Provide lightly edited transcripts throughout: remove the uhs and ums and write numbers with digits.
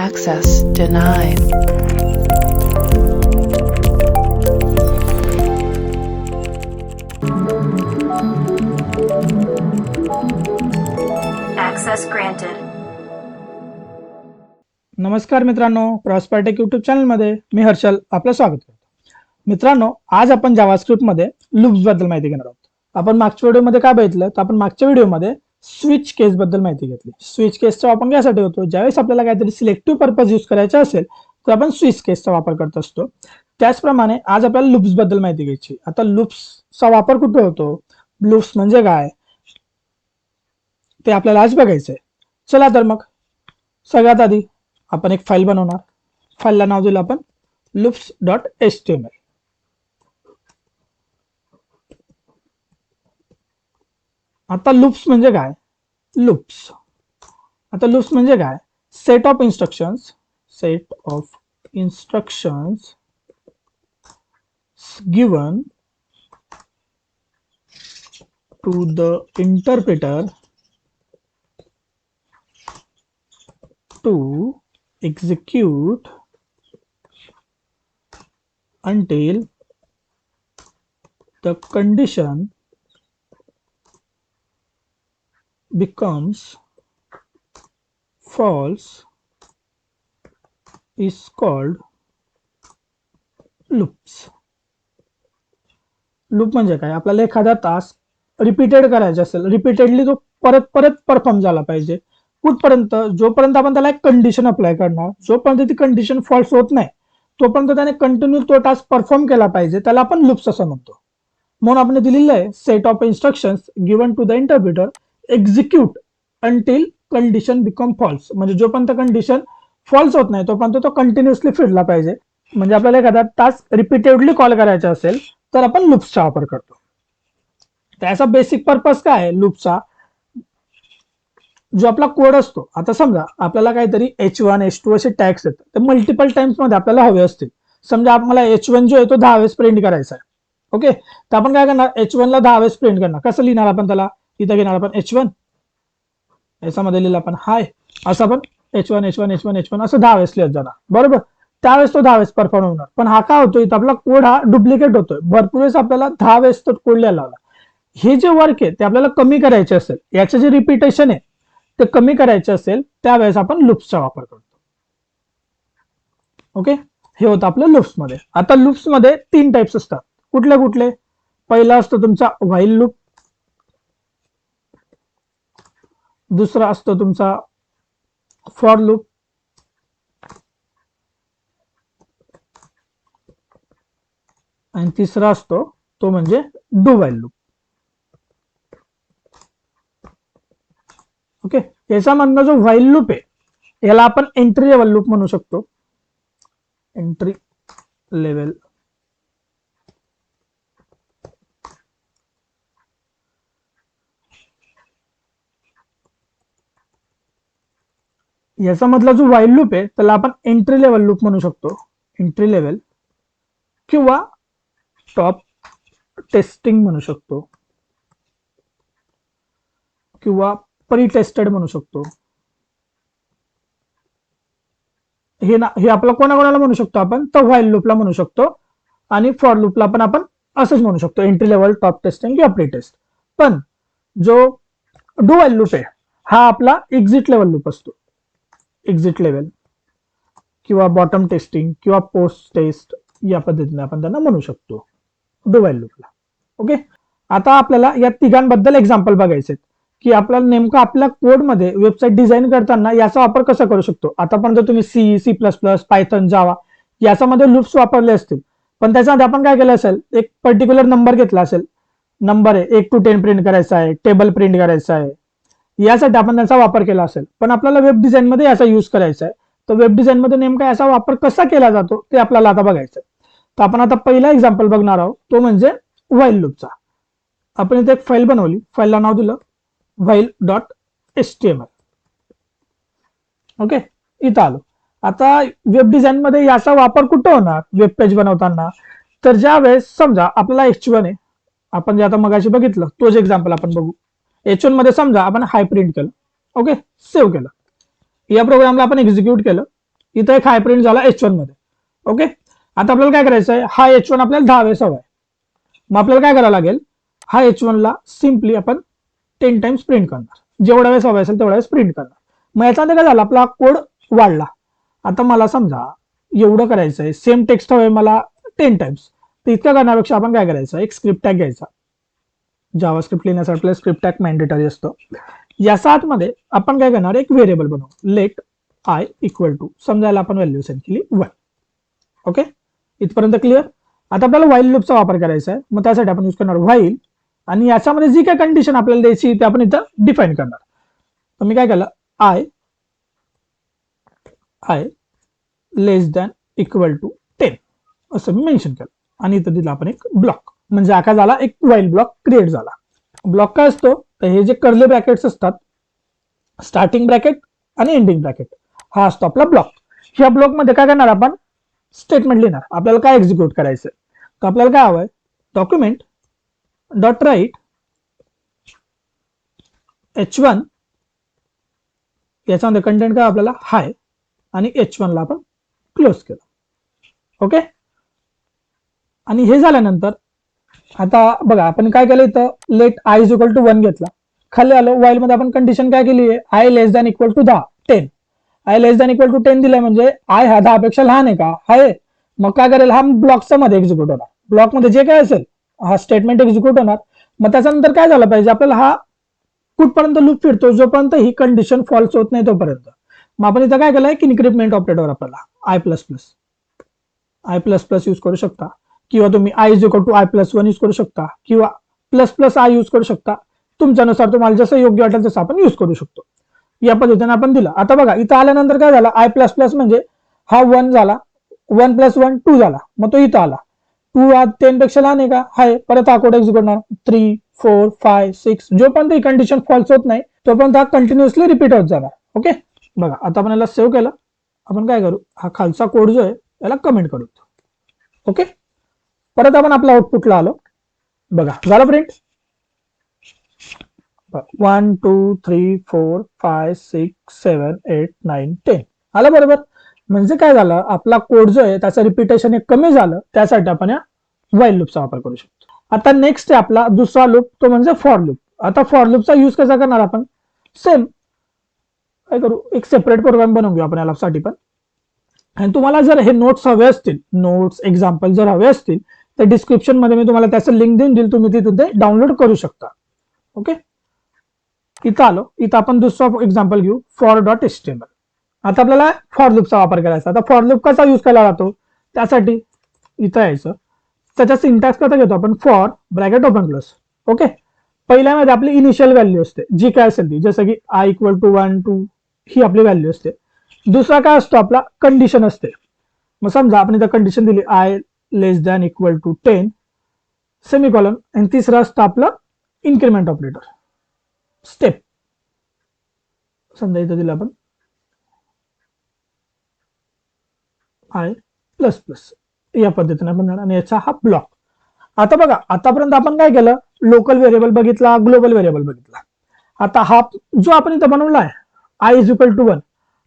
Access denied. Access granted. नमस्कार मित्रांनो, प्रॉस्परटेक YouTube चॅनलमध्ये मी हर्षल आपलं स्वागत करतो. मित्रांनो, आज आपण जावास्क्रिप्टमध्ये लूप्स बद्दल माहिती घेणार आहोत. आपण मागच्या व्हिडिओमध्ये काय बघितलं तर आपण मागच्या व्हिडिओमध्ये स्विच केस बद्दल माहिती घेतली. स्विच केसचा वापर यासाठी होतो ज्यावेळेस आपल्याला काहीतरी सिलेक्टिव्ह पर्पज यूज करायचा असेल तर आपण स्विच केसचा वापर करत असतो. त्याचप्रमाणे आज आपल्याला लूप्स बद्दल माहिती घ्यायची. आता लूप्सचा वापर कुठे होतो, लूप्स म्हणजे काय ते आपल्याला आज बघायचंय. चला तर मग सगळ्यात आधी आपण एक फाईल बनवणार. फाईलला नाव दिलं आपण loops.html. आता लूप्स म्हणजे काय, लूप्स म्हणजे काय, set of instructions given to the interpreter to execute until the condition becomes false is called loops. Loop म्हणजे काय, आपल्याला एखादा टास्क रिपीटेड करायचा असेल, रिपीटेडली तो परत परत परफॉर्म झाला पाहिजे. कुठपर्यंत, जोपर्यंत आपण त्याला एक कंडिशन अप्लाय करणार, जोपर्यंत ती कंडिशन फॉल्स होत नाही तोपर्यंत त्याने कंटिन्यू तो टास्क परफॉर्म केला पाहिजे, त्याला आपण लूप्स असं म्हणतो. म्हणून आपण दिलेलं आहे set of instructions given to the interpreter execute until condition become false. म्हणजे जोपर्यंत कंडिशन फॉल्स होत नाही तोपर्यंत तो कंटिन्युअसली फिरला पाहिजे. म्हणजे आपल्याला एखादा टास्क रिपीटेडली कॉल करायचा असेल तर आपण लूप्सचा वापर करतो. त्याचा बेसिक पर्पज काय आहे लूपचा, जो आपला कोड असतो. आता समजा आपल्याला काहीतरी H1 H2 असे टॅग्स येतात, ते मल्टिपल टाइम्स मध्ये आपल्याला हवे असतील. समजा आपल्याला H1 जो आहे तो 10 वेळेस प्रिंट करायचा आहे. ओके, तर आपण काय करणार, H1 ला 10 वेळेस प्रिंट करणार. कसं लिहिणार आपण त्याला, इथं घेणार आपण H1, याच्यामध्ये लिहिलं आपण हाय, असं आपण H1 असं 10 वेळेस लिहत जाणार. बरोबर, त्यावेळेस तो 10 वेळेस परफॉर्म होणार. पण हा काय होतो, इथं आपला कोड हा डुप्लिकेट होतोय. भरपूर वेळेस आपल्याला 10 वेळेस तो कोड लिहायला लावला. हे जे वर्क आहे ते आपल्याला कमी करायचे असेल, याचे जे रिपीटेशन आहे ते कमी करायचे असेल त्यावेळेस आपण लूप्सचा वापर करतो. ओके, हे होतं आपलं लूप्स मध्ये. आता लूप्स मध्ये 3 टाइप्स असतात. कुठले कुठले, पहिला असतो तुमचा व्हाईल लूप, दुसरा असतो तुमचा फॉर लूप, आणि तिसरा असतो तो म्हणजे डू व्हाईल लूप. ओके, याच्यामधनं जो व्हाईल लूप आहे याला आपण एंट्री लेवल लूप म्हणू शकतो. एंट्री लेवल याचा मधला जो व्हाईल लूप आहे त्याला आपण एंट्री लेवल लूप म्हणू शकतो. एंट्री लेवल किंवा टॉप टेस्टिंग म्हणू शकतो किंवा प्री टेस्टेड म्हणू शकतो. हे आपलं कोणाकोणाला म्हणू शकतो आपण, तर व्हाईल लूपला म्हणू शकतो, आणि फॉर लूपला पण आपण असंच म्हणू शकतो, एंट्री लेवल, टॉप टेस्टिंग किंवा प्री टेस्ट. पण जो डू व्हाईल लूप आहे हा आपला एक्झिट लेवल लूप असतो. एक्झिट लेवल किंवा बॉटम टेस्टिंग किंवा पोस्ट टेस्ट या पद्धतीने आपण त्यांना म्हणू शकतो डू व्हाईल लूपला. ओके, आता आपल्याला या तिघांबद्दल एक्झाम्पल बघायचे की आपल्याला नेमकं आपल्या कोडमध्ये वेबसाईट डिझाईन करताना याचा वापर कसा करू शकतो. आतापर्यंत तुम्ही C++, पायथन, जावा याच्यामध्ये लूप्स वापरले असतील, पण त्याच्यामध्ये आपण काय केलं असेल, एक पर्टिक्युलर नंबर घेतला असेल, नंबर आहे 1 to 10 प्रिंट करायचा आहे, टेबल प्रिंट करायचा आहे, यासाठी आपण त्याचा वापर केला असेल. पण आपल्याला वेब डिझाईन मध्ये याचा यूज करायचा आहे, तर वेब डिझाईन मध्ये नेमका याचा वापर कसा केला जातो ते आपल्याला आता बघायचं. तर आपण आता पहिला एक्झाम्पल बघणार आहोत, तो म्हणजे व्हाईल लूपचा. आपण इथे एक फाईल बनवली, फाईलला नाव दिलं while.html. ओके, इथं आलो. आता वेब डिझाईन मध्ये याचा वापर कुठं होणार, वेब पेज बनवताना. तर ज्या वेळेस समजा आपल्याला H1 आहे, आपण जे आता मगाशी बघितलं तोच एक्झाम्पल आपण बघू. H1 मध्ये समजा आपण हाय प्रिंट केलं, ओके, सेव्ह केलं, या प्रोग्रामला आपण एक्झिक्यूट केलं. इथं एक हाय प्रिंट झाला H1 मध्ये. ओके, आता आपल्याला काय करायचं आहे, हा H1 आपल्याला 10 वेळेस हवा आहे. मग आपल्याला काय करावं लागेल, हा H1 ला सिम्पली आपण 10 टाइम्स प्रिंट करणार, जेवढ्या वेळेस हवा असेल तेवढ्या वेळेस प्रिंट करणार. मग याच्यामध्ये काय झालं, आपला कोड वाढला. आता मला समजा एवढं करायचं आहे, सेम टेक्स्ट हवंय मला 10 टाइम्स, तर इतकं करण्यापेक्षा आपण काय करायचं, एक स्क्रिप्ट टॅग घ्यायचा. जावा स्क्रिप्ट लिहिण्यासाठी आपल्याला स्क्रिप्ट टॅग मॅन्डेटरी असतो. याच्या आतमध्ये आपण काय करणार, एक व्हेरिएबल बनवू, लेट आय इक्वल टू, समजायला आपण व्हॅल्यू सेंड केली 1. ओके, इथपर्यंत क्लिअर. आता आपल्याला व्हाईल लूपचा वापर करायचा आहे, मग त्यासाठी आपण यूज करणार व्हाईल, आणि याच्यामध्ये जी काय कंडिशन आपल्याला द्यायची ते आपण इथं डिफाईन करणार. तर मी काय केलं, I less than equal to 10 असं मी मेन्शन केलं, आणि इथं दिलं आपण एक ब्लॉक, म्हणजे आका झाला एक व्हाईल ब्लॉक क्रिएट झाला. ब्लॉक काय असतो, तर हे जे कर्ली ब्रॅकेट्स असतात, स्टार्टिंग ब्रॅकेट आणि एंडिंग ब्रॅकेट, हा असतो आपला ब्लॉक. ह्या ब्लॉक मध्ये काय करणार आपण, स्टेटमेंट लिहिणार, आपल्याला काय एक्झिक्यूट करायचं. तर आपल्याला काय हवंय, डॉक्युमेंट डॉट राईट H1, याच्यामध्ये कंटेंट काय आपल्याला हाय, आणि H1 ला आपण क्लोज केलं. ओके, आणि हे झाल्यानंतर आता बघा आपण काय केलं, इथं let I is equal to 1 घेतला, खाली आलो, व्हाईल मध्ये आपण कंडिशन काय केली आहे, I less than equal to 10. I less than equal to 10 दिलाय, म्हणजे आय हा 10 पेक्षा लहान आहे का, आहे. मग काय करेल, हा ब्लॉकच्या मध्ये एक्झिक्यूट होणार, ब्लॉक मध्ये जे काय असेल हा स्टेटमेंट एक्झिक्यूट होणार. मग त्याच्यानंतर काय झालं पाहिजे, आपल्याला हा कुठपर्यंत लूप फिरतो, जोपर्यंत ही कंडिशन फॉल्स होत नाही तोपर्यंत. मग आपण इथं काय केलंय, की इन्क्रिमेंट ऑपरेटर आपल्याला आय प्लस प्लस यूज करू शकता, किंवा तुम्ही I is equal to I plus 1 use करू शकता, किंवा प्लस प्लस आय यूज करू शकता. तुमच्यानुसार तुम्हाला जसं योग्य वाटेल तसं आपण यूज करू शकतो. या पद्धतीने आपण दिलं. आता बघा इथं आल्यानंतर काय झालं, आय प्लस प्लस म्हणजे हा 1 झाला, 1 प्लस 1 2 झाला, मग तो इथं आला, 2 हा 10 पेक्षा लहान आहे का, हाय. परत हा कोड एक्झिक्यूट होणार, 3 4 5 6, जोपर्यंत ही कंडिशन फॉल्स होत नाही तोपर्यंत हा कंटिन्युअसली रिपीट होत जाणार. ओके, बघा आता आपण याला सेव्ह केलं, आपण काय करू, हा खालचा कोड जो आहे याला कमेंट करू. ओके, परत आपण आपल्या आउटपुटला आलो, बघा झालं प्रिंट, 1 2 3 4 5 6 7 8 9 10 आलं बरोबर. म्हणजे काय झालं, आपला कोड जो आहे त्याचं रिपिटेशन एक कमी झालं, त्यासाठी आपण या व्हाईल लूपचा वापर करू शकतो. आता नेक्स्ट आहे आपला दुसरा लूप, तो म्हणजे फॉर लूप. आता फॉर लूपचा यूज कसा करणार आपण, सेम काय करू, एक सेपरेट प्रोग्राम बनवून घेऊ आपण यासाठी पण. आणि तुम्हाला जर हे नोट्स हवे असतील, नोट्स एक्झाम्पल जर हवे असतील, तर डिस्क्रिप्शन मध्ये मी तुम्हाला त्याचं लिंक देईल, तुम्ही तिथून ते डाउनलोड करू शकता. ओके, इथं आलो, इथं आपण दुसरा एक्झाम्पल घेऊ, फॉर डॉट HTML. आता आपल्याला फॉर लूपचा वापर करायचा. आता फॉर लूप कसा यूज केला जातो, त्यासाठी इथं यायचं, त्याचा सिंटॅक्स कसा घेतो आपण, for bracket open close. Okay, पहिल्यामध्ये आपली इनिशियल व्हॅल्यू असते, जी काय असेल ती, जसं की आय इक्वल टू 1 2 ही आपली व्हॅल्यू असते. दुसरा काय असतो, आपला कंडिशन असते. मग समजा आपण इथं कंडिशन दिली, I less than equal to 10 semicolon, आणि तिसरं असतं आपलं इन्क्रिमेंट ऑपरेटर स्टेप. समजा इथं दिलं आपण आय प्लस प्लस, या पद्धतीने आपण, आणि याचा हा ब्लॉक. आता बघा आतापर्यंत आपण काय केलं, लोकल व्हेरिएबल बघितला, ग्लोबल व्हेरिएबल बघितला. आता हा जो आपण इथं बनवला आहे आय इज इक्वल टू 1,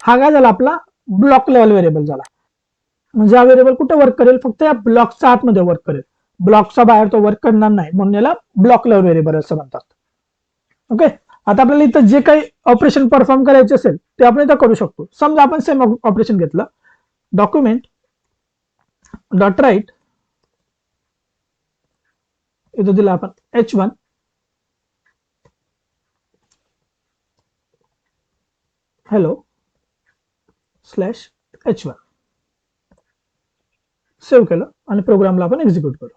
हा काय झाला आपला ब्लॉक लेवल व्हेरिएबल झाला. म्हणजे हा व्हेरिएबल कुठे वर्क करेल, फक्त या ब्लॉकच्या आतमध्ये वर्क करेल, ब्लॉकचा बाहेर तो वर्क करणार नाही, म्हणून याला ब्लॉक लेवल व्हेरिएबल असं म्हणतात. ओके, आता आपल्याला इथं जे काही ऑपरेशन परफॉर्म करायचे असेल ते आपण इथं करू शकतो. समजा आपण सेम ऑपरेशन घेतलं, डॉक्युमेंट डॉट राईट, इथं दिलं आपण H1 hello slash H1, save केलं आणि प्रोग्रामला आपण एक्झिक्यूट करू.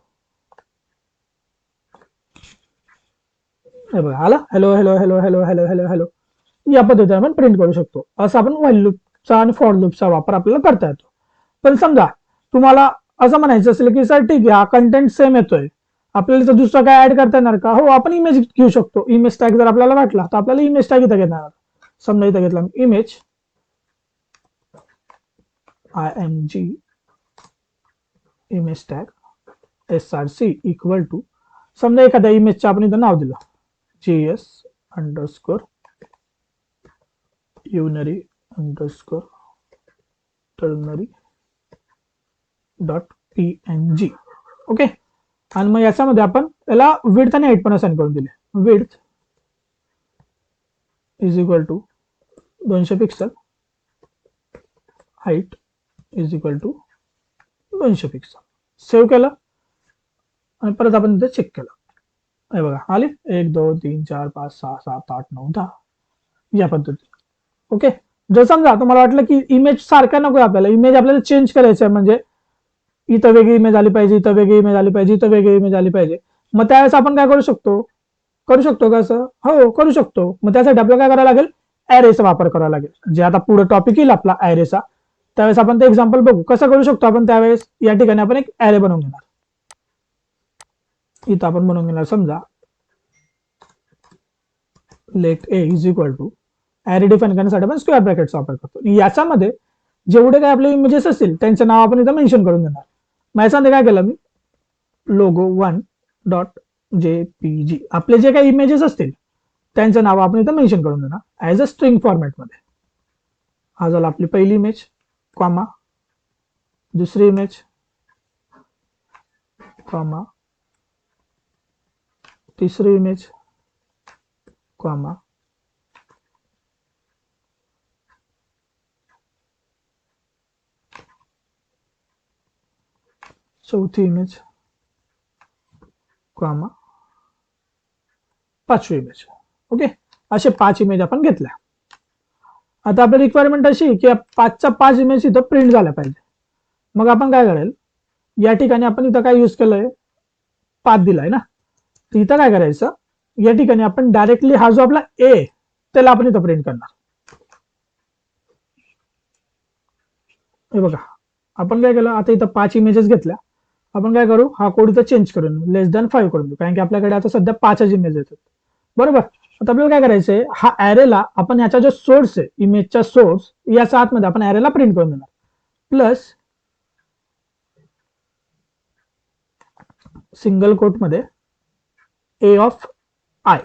हे बघा आला, hello hello hello hello hello hello hello, या पद्धतीने आपण प्रिंट करू शकतो. असं आपण व्हाईल लूपचा आणि फॉर लूपचा वापर आपल्याला करता येतो. पण समजा तुम्हाला असं म्हणायचं असेल की सर ठीक आहे, हा कंटेंट सेम येतोय, आपल्याला इथं दुसरा काय ऍड करता येणार का, हो आपण इमेज घेऊ शकतो. इमेज टॅग जर आपल्याला वाटला तर आपल्याला इमेज टॅग इथं घेणार. समजा इथं घेतला image IMG image tag SRC equal to, समजा एखाद्या इमेजचं आपण इथं नाव दिलं JS underscore unary underscore ternary dot png. Okay, आणि मग याच्यामध्ये आपण याला विड्थ आणि हाईट पण असाइन करून दिले. Width is equal to 200 pixel, height is equal to 200 pixel. Save केलं आणि परत आपण इथे चेक केलं. हे बघा आले 1 2 3 4 5 6 7 8 9 10 या पद्धतीने. ओके, जर समजा तुम्हाला वाटलं की इमेज सारखा नको आपल्याला, इमेज आपल्याला चेंज करायचं आहे, म्हणजे इथं वेगळी इमेज आली पाहिजे, इथं वेगळी इमेज आली पाहिजे, इथं वेगळी इमेज आली पाहिजे, मग त्यावेळेस आपण काय करू शकतो का असं? हो, करू शकतो. मग त्यासाठी आपल्याला काय करावं लागेल? ॲरेचा वापर करावा लागेल. जे आता पुढे टॉपिक येईल आपला ॲरेचा, त्यावेळेस आपण ते एक्झाम्पल बघू कसं करू शकतो आपण. त्यावेळेस या ठिकाणी आपण एक ॲरे बनवून घेणार. इथं आपण बनवून घेणार, समजा let A is equal to, array define करण्यासाठी आपण स्क्वेअर ब्रॅकेटचा वापर करतो. याच्यामध्ये जेवढे काही आपले इमेजेस असतील त्यांचं नाव आपण इथं मेन्शन करून देणार. मग याच्यामध्ये काय केलं मी, लोगो 1 डॉट jpg, आपले जे काही इमेजेस असतील त्यांचं नाव आपण इथं मेन्शन करून देणार ॲज अ स्ट्रिंग फॉर्मॅटमध्ये. हा झाला आपली पहिली इमेज, कॉमा दुसरी इमेज, कॉमा तिसरी इमेज, कॉमा चौथी इमेज, कॉमा पाचवी इमेज. ओके, असे 5 इमेज आपण घेतल्या. आता आपली रिक्वायरमेंट अशी की 5च्या 5 इमेज इथं प्रिंट झाल्या पाहिजे. मग आपण काय करेल, या ठिकाणी आपण इथं काय यूज केलंय, पाथ दिलाय ना, तर इथं काय करायचं, या ठिकाणी आपण डायरेक्टली हा जो आपला ए त्याला आपण इथं प्रिंट करणार. हे बघा, आपण काय केलं, आता इथं 5 इमेजेस घेतल्या, आपण काय करू, हा कोड इथं चेंज करून लेस दॅन 5 करून देऊ, कारण की आपल्याकडे आता सध्या 5च इमेज येतात. बरोबर. आता आपल्याला काय करायचंय, हा ॲरेला आपण ह्याचा जो सोर्स आहे, इमेजचा सोर्स, याच्या आतमध्ये आपण ॲरेला प्रिंट करून देणार. प्लस सिंगल कोट मध्ये ए ऑफ आय.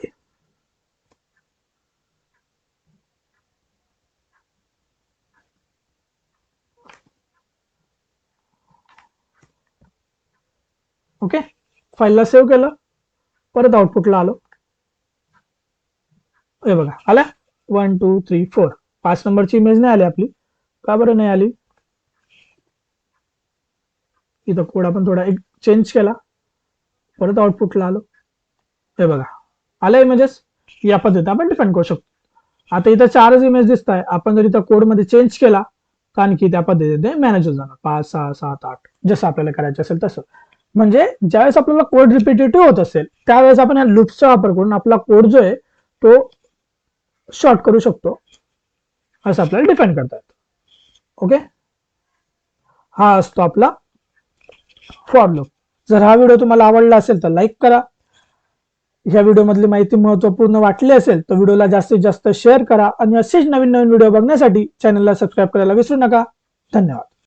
ओके, फाईलला सेव्ह केलं, परत आउटपुटला आलो. हे बघा आल्या 1 2 3 4, 5 नंबरची इमेज नाही आली आपली. का बरं नाही आली? इथं कोड आपण थोडा एक चेंज केला, परत आउटपुटला आलो. हे बघा आल्या इमेजेस. या पद्धतीने आपण डिफाईन करू शकतो. आता इथं 4च इमेज दिसत आहे, आपण जर इथं कोडमध्ये चेंज केला, कारण की त्या पद्धतीने मॅनेज होत जाणार 5 6 7 8 जसं आपल्याला करायचं असेल तसं. म्हणजे ज्यावेळेस आपल्याला कोड रिपिटेटिव्ह होत असेल त्यावेळेस आपण या लूप्सचा वापर करून आपला कोड जो आहे तो शॉर्ट करू शकतो, असं आपल्याला डिफाईन करता येतं. ओके, हा असतो आपला फॉर लूप. जर हा व्हिडिओ तुम्हाला आवडला असेल तर लाईक करा. ह्या व्हिडिओमधली माहिती महत्त्वपूर्ण वाटली असेल तर व्हिडिओला जास्तीत जास्त शेअर करा आणि असेच नवीन नवीन व्हिडिओ बघण्यासाठी चॅनलला सबस्क्राईब करायला विसरू नका. धन्यवाद.